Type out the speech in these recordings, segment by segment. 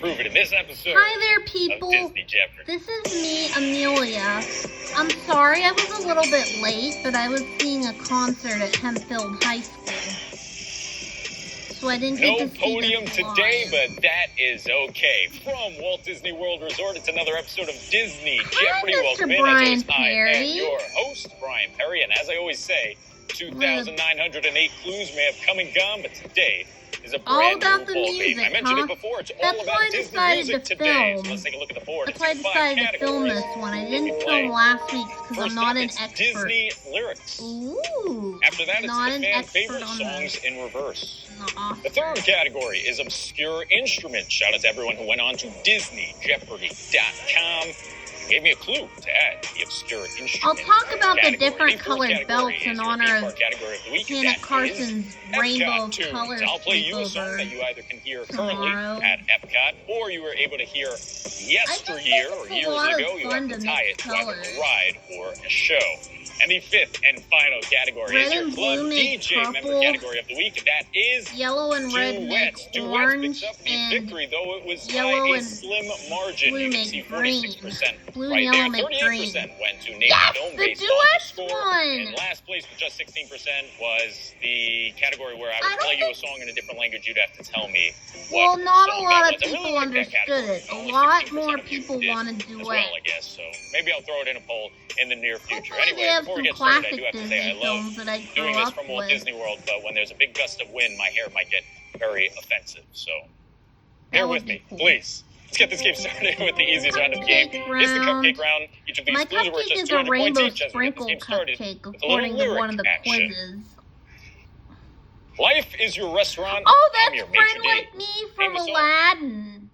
prove it in this episode. Hi there, people. Of Disney Jeopardy. This is me, Amelia. I'm sorry I was a little bit late, but I was seeing a concert at Hempfield High School. So I didn't get to see podium this today, live. but that is okay. From Walt Disney World Resort, it's another episode of Disney Hi, Jeopardy. Mr. Welcome in. Brian I Perry. am your host, Brian Perry, and as I always say, 2,908 clues may have come and gone, but today is a brand about new the ball music, game. I mentioned it before. It's That's all why about I Disney decided music to today. film. So let's take a look at the board. That's It's why I in 5 decided to film categories. this one. I didn't Play. film last week's because I'm First not up, an it's expert. Disney lyrics. Ooh. After that, it's not the an fan expert favorite on songs in reverse. the The third category is obscure instruments. Shout out to everyone who went on to DisneyJeopardy.com. Gave me a clue to add the obscure instrument. I'll talk about the category. different fourth colored category belts is in your honor theme of park category of the week. Hannah That Carson's is Rainbow Epcot of tunes. Colors I'll play you a song sleepover that you either can hear tomorrow. currently at Epcot, or you were able to hear yesteryear or it's a years lot of ago. You fun have to to tie mix it to either colors. a ride or a show. And the fifth and final category Red is your and Club blue make DJ member purple. category of the week, and that is Yellow and red make Duets. Duets orange, picks up the and victory, though it was by yellow a and slim margin. blue You can make see green. 46% Blue and right yellow there. make 38% went to Nate Yes, Dome the baseball to duets score. won. And last place with just 16% was the category where I I would don't play you a think- song in a different language. You'd have to tell me Well, what not a song lot that of was. I really people like that category. understood it. A Only lot 16% more of you people did want to as duet. well, I guess. So maybe I'll throw it in a poll in the near future. Hopefully they Anyway, have before we some get started, I classic do have to Disney say I love films that I grew doing this up from Walt with. Disney World, but when there's a big gust of wind, my hair might get very offensive. So bear That would with be me, cool. please. Let's get this game started with the easiest round of the game. Cupcake It's the round. cupcake round. Each of these My clues are worth cupcake just is a 200 points rainbow each as we get this sprinkle game started cupcake, with a little according to one of the lyric action. quizzes. Life is your restaurant. Oh, I'm that's your Friend maitre d'. Like Me from Famous song. Aladdin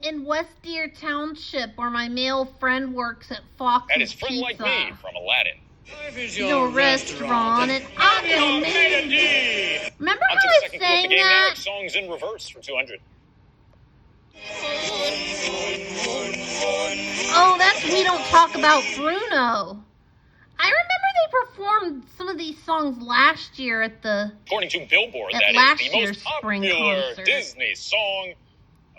in West Deer Township, where my male friend works at Fox's That is Friend Pizza. Like Me from Aladdin. Life is Your restaurant, and I'm your maitre d'. Remember On how to the I second clue of the sang game now. that? It's songs in reverse for 200. Oh, that's We Don't Talk About Bruno. I remember they performed some of these songs last year at the... According to Billboard, At that last is the year's most spring popular concert. Disney song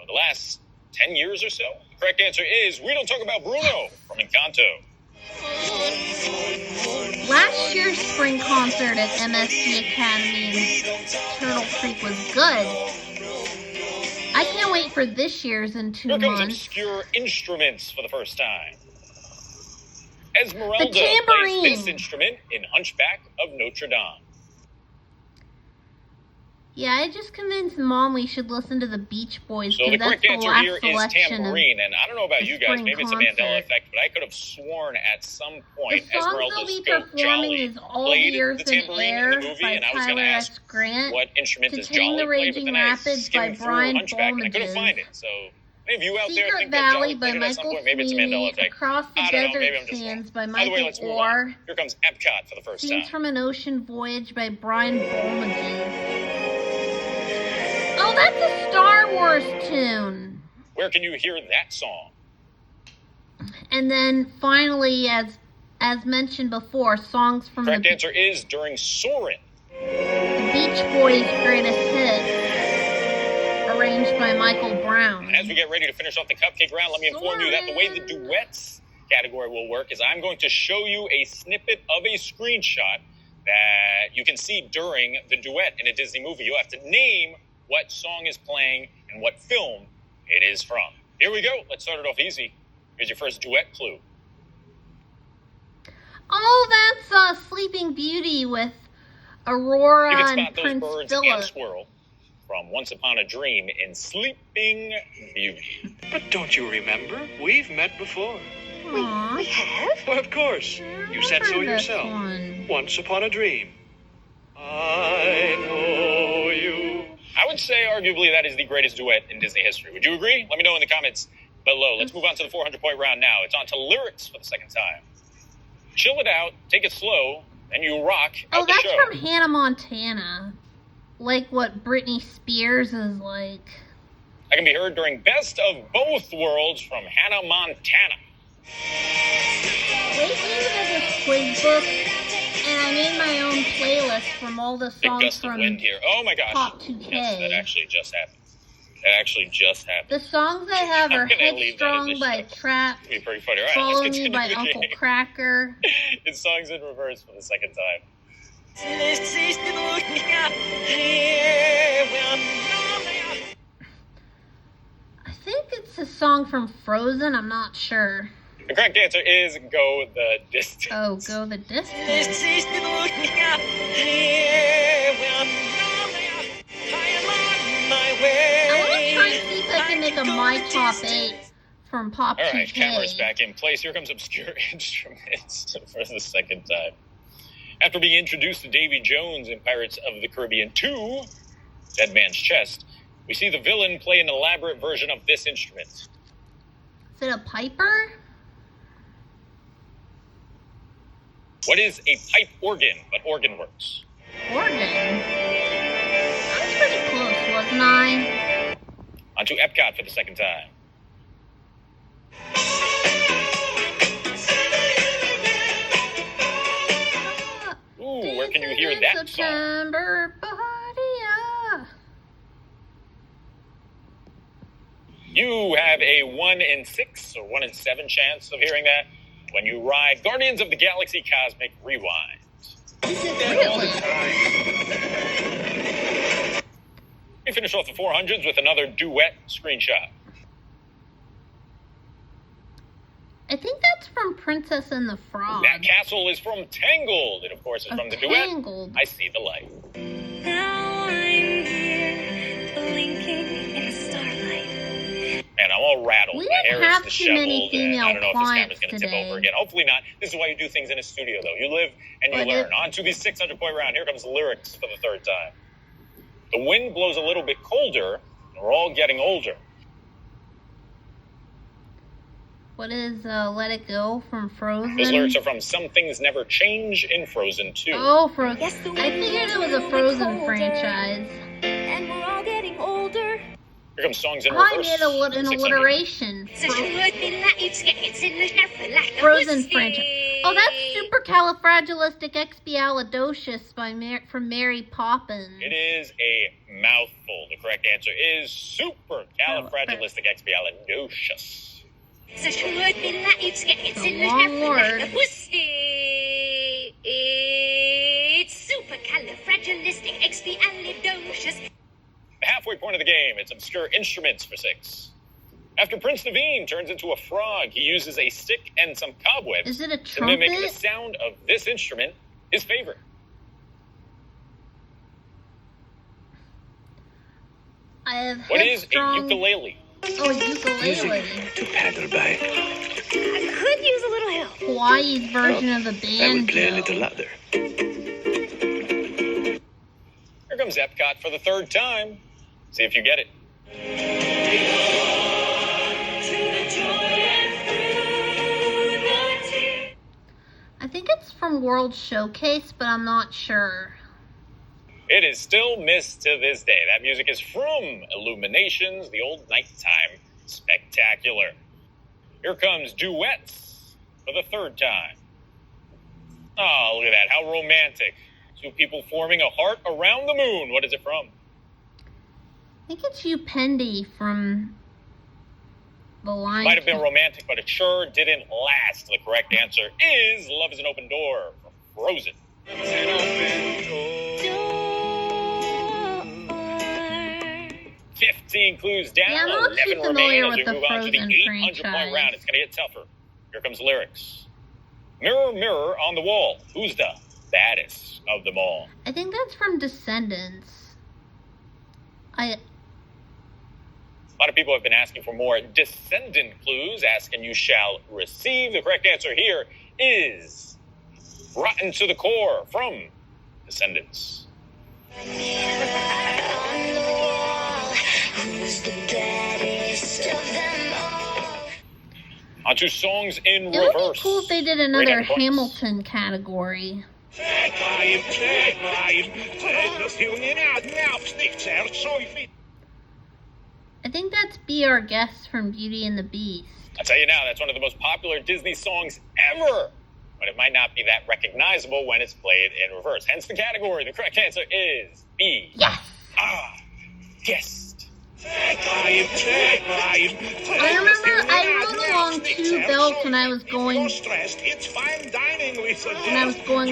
of the last 10 years or so. The correct answer is We Don't Talk About Bruno from Encanto. Last year's spring concert at MSG Academy in Turtle Creek was good. I can't wait for this year's in 2 Here comes months. obscure instruments for the first time. Esmeralda The tambourine. plays this instrument in Hunchback of Notre Dame. Yeah, I just convinced Mom we should listen to the Beach Boys So the because correct that's the answer last here is selection of... tambourine, and I don't know about the you guys, spring maybe it's a concert. Mandela effect, but I could have sworn at some point The song Esmeralda's they'll be Go performing Jolly is All played the Earth the and tambourine Air in the movie, by and I was going Tyler to S. ask Grant. what instrument To does Tame Jolly the play, but Raging then I Rapids by skimmed through Brian Hunchback and I couldn't Bolmages. find it. So any of you out there Secret think that Valley Jolly by played it at some Michael point? Maybe it's a Mandela Sweeney. effect. Across the I don't know, maybe Desert I'm just Sands wrong. by By the way, Michael let's move on. Orr. Here comes Epcot for the first Scenes time. from an Ocean Voyage by Brian Bolmages. Oh, that's a Star Wars tune. Where can you hear that song? And then finally, as mentioned before, songs from Correct the answer is during Soarin'. Beach Boys' greatest hits, arranged by Michael Brown. And as we get ready to finish off the cupcake round, let me inform you that the way the duets category will work is I'm going to show you a snippet of a screenshot that you can see during the duet in a Disney movie. You have to name what song is playing and what film it is from. Here we go. Let's start it off easy. Here's your first duet clue. Oh, that's Sleeping Beauty with Aurora You can and spot those Prince birds Philip. and Squirrel from Once Upon a Dream in Sleeping Beauty. But don't you remember? We've met before. Aw, We have? Well, of course. You said so remember this yourself. one. Once upon a dream. I know you. I would say arguably that is the greatest duet in Disney history. Would you agree? Let me know in the comments below. Let's move on to the 400-point round now. It's on to lyrics for the second time. Chill it out, take it slow, and you rock Oh, out the that's show. from Hannah Montana. Like what Britney Spears is like. That can be heard during Best of Both Worlds from Hannah Montana. They gave it as a quiz book, and I made my own playlist from all the Big songs gust of from wind here. Oh my gosh. Top 2K. Yes, that actually just happened. That actually just happened. The songs I have are I'm gonna leave that in Headstrong the by show. Trap, It'd be pretty funny. All right, Follow let's Me continue by the Uncle game. Cracker. It's songs in reverse for the second time. I think it's a song from Frozen, I'm not sure. The correct answer is Go the Distance. Oh, Go the Distance. I want to try and see if I can make a My Top 8 from Pop All 2K. right, camera's back in place. Here comes Obscure Instruments for the second time. After being introduced to Davy Jones in Pirates of the Caribbean 2, Dead Man's Chest, we see the villain play an elaborate version of this instrument. Is it a piper? What is a pipe organ, but organ works? Organ? I was pretty close, wasn't I? On to Epcot for the second time. Ooh, where can you hear that song? September, Bahia. You have a 1 in 6 or 1 in 7 chance of hearing that when you ride Guardians of the Galaxy Cosmic Rewind. Really? We finish off the 400s with another duet screenshot. I think that's from Princess and the Frog. That castle is from Tangled. It, of course, is from the duet. Tangled. I See the Light. Now I'm here, blinking in the starlight. Man, I'm all rattled. We My didn't hair have is too many disheveled. And I don't know if this female camera's going to tip clients over today. again. Hopefully not. This is why you do things in a studio, though. You live and you But learn. On to the 600-point round. Here comes the lyrics for the third time. The wind blows a little bit colder, and we're all getting older. What is Let It Go from Frozen? Those lyrics are from Some Things Never Change in Frozen 2. Oh, Frozen. Yes, the I figured it was a wind Frozen will be colder. franchise. And we're all getting older. Here comes songs in Oh, I reverse. did an 600. alliteration. So she would be like, it's in the half like a Frozen pussy. franchise. Oh, that's Supercalifragilisticexpialidocious from Mary Poppins. It is a mouthful. The correct answer is Supercalifragilisticexpialidocious. So she would be like, it's in a the long half word. like a pussy. It's supercalifragilisticexpialidocious. The halfway point of the game, it's Obscure Instruments for 6. After Prince Naveen turns into a frog, he uses a stick and some cobwebs Is it a to mimic the trumpet? sound of this instrument, his favorite. I have What is a Headstrong- ukulele? Oh, a ukulele. to paddle by. I could use a little help. Hawaii's version of the I will play a little banjo. louder. Here comes Epcot for the third time. See if you get it. I think it's from World Showcase, but I'm not sure. It is still missed to this day. That music is from Illuminations, the old nighttime spectacular. Here comes Duets for the third time. Oh, look at that. How romantic. Two people forming a heart around the moon. What is it from? I think it's Upendi from The Lion Might have been King. romantic, but it sure didn't last. The correct answer is Love is an Open Door from Frozen. 15 clues down, Yeah, I'm not too 11 familiar remain as we with the move on to the Frozen 800-point franchise. round. It's going to get tougher. Here comes the lyrics. Mirror, mirror on the wall, who's the baddest of them all? I think that's from Descendants. A lot of people have been asking for more descendant clues. Ask and you shall receive. The correct answer here is Rotten to the Core from Descendants. On to songs in It would be reverse. cool if they did Right another on points. Hamilton category. I think that's Be Our Guest from Beauty and the Beast. I'll tell you now, that's one of the most popular Disney songs ever. But it might not be that recognizable when it's played in reverse. Hence the category. The correct answer is B. Yes! Ah, guest. I remember I rode along 2 belts when I was going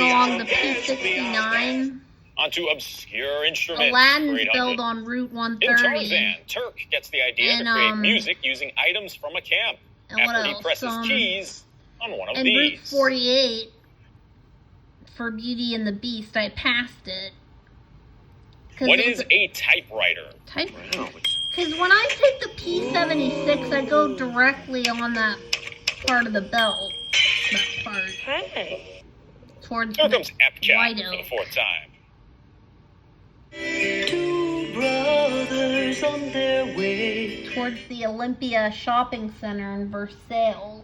along the P69. Onto obscure instruments. Aladdin's belt on Route In 130. Tarzan, Turk gets the idea to create music using items from a camp. And what After he else? presses keys on one of And these. Route 48 for Beauty and the Beast, I passed it. What is a typewriter? Because when I take the P76, I go directly on that part of the belt. That part. Hey. Towards Here the comes Epcot White for the Oak. 4th time. 2 brothers on their way. Towards the Olympia Shopping Center in Versailles.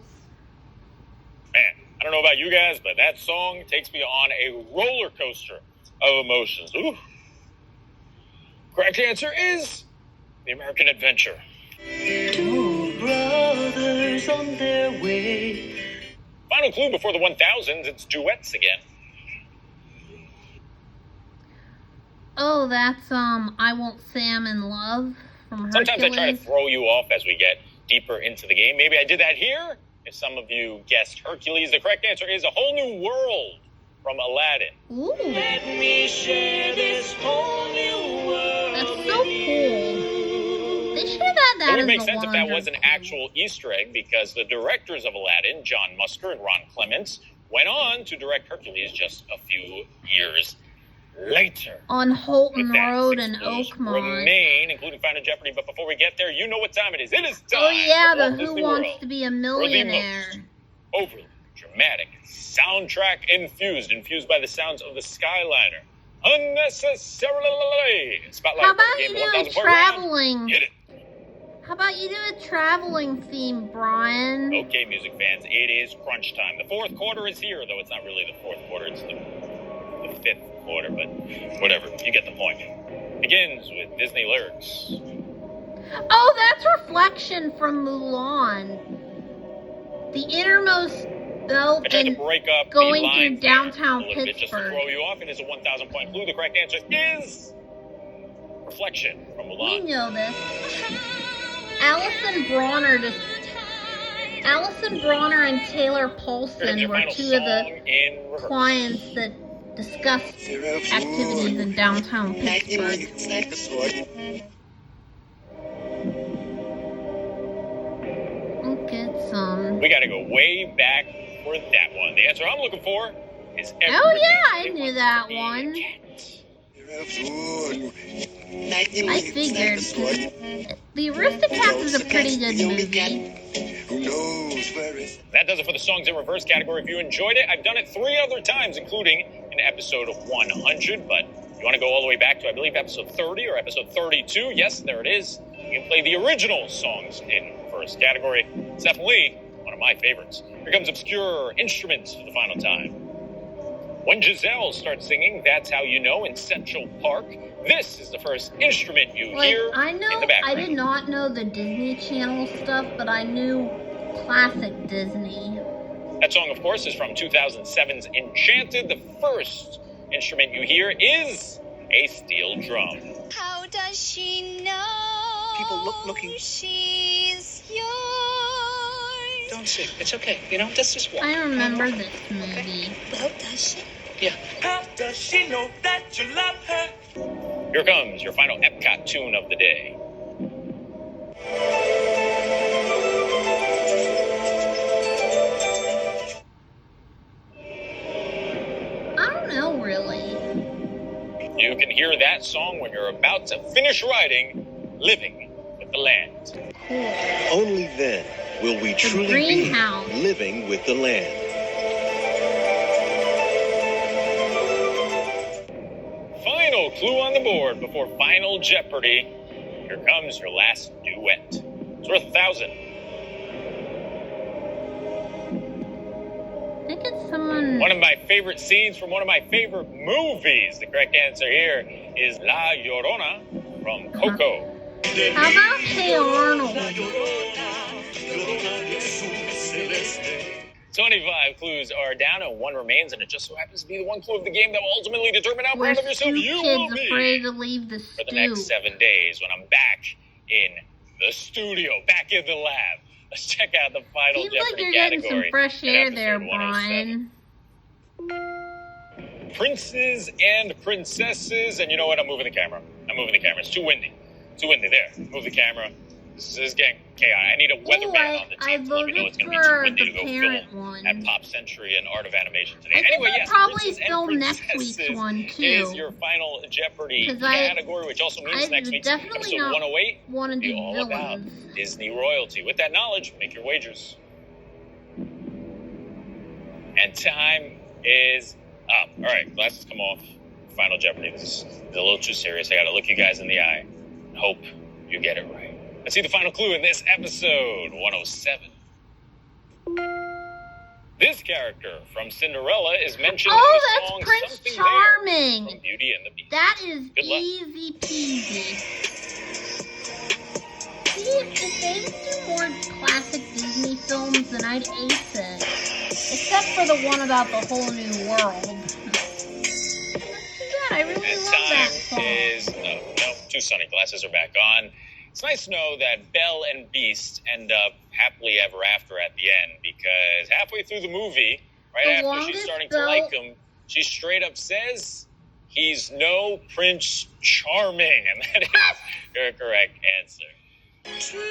Man, I don't know about you guys, but that song takes me on a roller coaster of emotions. Ooh. Correct answer is The American Adventure. 2 brothers on their way. Final clue before the 1000s, it's duets again. Oh, that's I Won't Say I'm in Love from Hercules. Sometimes I try to throw you off as we get deeper into the game. Maybe I did that here. If some of you guessed Hercules, the correct answer is A Whole New World from Aladdin. Ooh, Let me share this whole new world. that's so cool. They should have had that It would as make a sense if that was an 100 actual Easter egg because the directors of Aladdin, John Musker and Ron Clements, went on to direct Hercules just a few years later. on Holton With that, Road 6 in clues Oakmont. remain, including Final Jeopardy. But before we get there, you know what time it is. It is time Oh yeah, for the Walt Who Disney Wants World. to Be a For the Millionaire. most overly dramatic, soundtrack infused by the sounds of the Skyliner. Unnecessarily spotlight. How about for the you game do of a 1,000 point round. traveling? Get it. How about you do a traveling theme, Brian? Okay, music fans, it is crunch time. The 4th quarter is here, though it's not really the 4th quarter, it's the 5th quarter, but whatever, you get the point. Begins with Disney lyrics. Oh, that's Reflection from Mulan. The innermost belt I tried to and break up going the through line downtown a little bit just to Pittsburgh. throw you off. It is a 1,000 point clue. The correct answer is Reflection from We Mulan. know this. Alison Bronner and Taylor Here's Paulson your were final 2 of song the in reverse. clients that discussed activities in downtown Pittsburgh. We'll get some. We got to go way back for that one. The answer I'm looking for is Oh yeah, I knew that one. I figured. The Aristocats is a pretty good movie. That does it for the songs in reverse category. If you enjoyed it, I've done it 3 other times, including in episode 100. But you want to go all the way back to, I believe, episode 30 or episode 32. Yes, there it is. You can play the original songs in reverse category. It's definitely one of my favorites. Here comes obscure instruments for the final time. When Giselle starts singing That's How You Know in Central Park, this is the first instrument you Like, hear I in know, the background. I did not know the Disney Channel stuff, but I knew classic Disney. That song, of course, is from 2007's Enchanted. The first instrument you hear is a steel drum. How does she know? People looking. She's yours. Don't sing. It's okay. You know, let's just walk. I remember this movie. Well, does she? Yeah. How does she know that you love her? Here comes your final Epcot tune of the day. I don't know, really. You can hear that song when you're about to finish writing Living with the Land. Cool. Only then will we truly be greenhouse. living with the land. Final clue on the board before Final Jeopardy. Here comes your last duet. It's worth 1,000. I think it's someone. One of my favorite scenes from one of my favorite movies. The correct answer here is La Llorona from Coco. How about Hey Arnold? 25 clues are down and 1 remains, and it just so happens to be the one clue of the game that will ultimately determine how We're proud of yourself two you will kids be afraid to leave the for the next stew. 7 days when I'm back in the studio, back in the lab. Let's check out the final Seems like Jeopardy you're getting category. some fresh in air there, episode 107. Brian. Princes and princesses, and you know what? I'm moving the camera. It's too windy. There. Move the camera. This is getting chaotic. I need a weatherman on the I team to let me know it's going to be too voted windy for to go the film parent one. at Pop Century and Art of Animation today. I think Anyway, I'll yes, probably Princes and film next Princesses week's one, too. is your final Jeopardy 'Cause category, which also means I next week's definitely episode not 108 want to will be do all about villains. Disney royalty. With that knowledge, make your wagers. And time is up. All right, glasses come off. Final Jeopardy. This is a little too serious. I got to look you guys in the eye and hope you get it right. Let's see the final clue in this episode 107. This character from Cinderella is mentioned in the Oh, song that's Prince Something Charming. There from Beauty and the Beast. That is Good luck. easy peasy. See, if they would do more classic Disney films, then I'd ace it. Except for the one about the whole new world. That's too bad. I really And love that time song. is no, too sunny. Glasses are back on. It's nice to know that Belle and Beast end up happily ever after at the end, because halfway through the movie, right The after she's longest starting to Belle- like him, she straight up says he's no Prince Charming, and that is your correct answer. True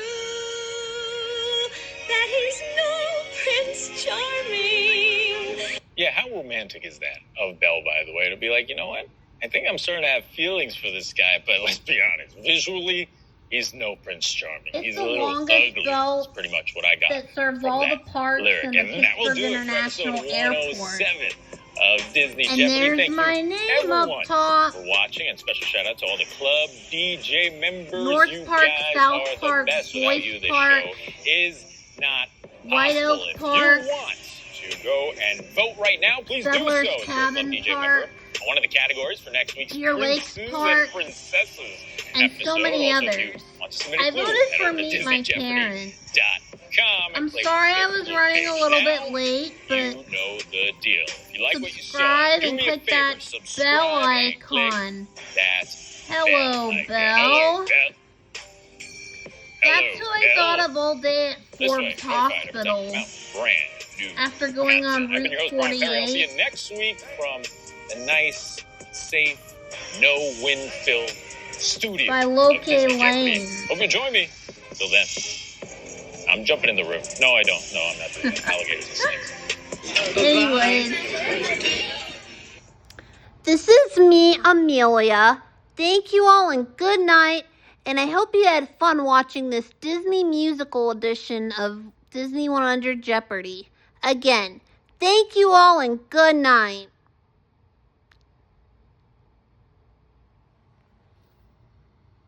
that he's no Prince Charming. Yeah, how romantic is that of Belle, by the way, to be like, you know what? I think I'm starting to have feelings for this guy, but let's be honest, visually, he's no Prince Charming. It's He's the a little longest ugly. belt That's pretty much what I got. that serves from all the that parts lyric. in the And that will Pittsburgh do it for episode International Airport. 107 of Disney And Jeopardy. there's Thank my you, name everyone, up top. for watching, and special shout out to all the Club DJ members. North you Park, guys South are Park, the best. Without Boys you, this Park, show is not White possible. Oak If Park, you want to go and vote right now, please do so. Settlers If you're a Club Cabin DJ Park, member, on one of the categories for next week's Deer Lake Princes Park, and Princesses and episode. so many Also, if others. you want to submit a I clue, voted head for over to Meet My DisneyJeopardy.com and I'm click sorry the I was Jeopardy running a page. little Now bit late, but you know the deal. If you like what you saw, subscribe do and me a click favor, that subscribe bell and click icon. that Hello, bell icon. Belle. Hello, Belle. That's who I Belle. thought of all day at This way, Forbes right, Hospital. about brand new After going on content. I've been your Route host, Brian Perry. I'll see 48. you next week from the nice, safe, no wind-filled studio By of Loke Disney Jeopardy. Lane. Hope you join me. Till then, I'm jumping in the river. No, I don't. No, I'm not doing alligators and snakes. Anyways, this is me, Amelia. Thank you all and good night. And I hope you had fun watching this Disney musical edition of Disney 100 Jeopardy. Again, thank you all and good night.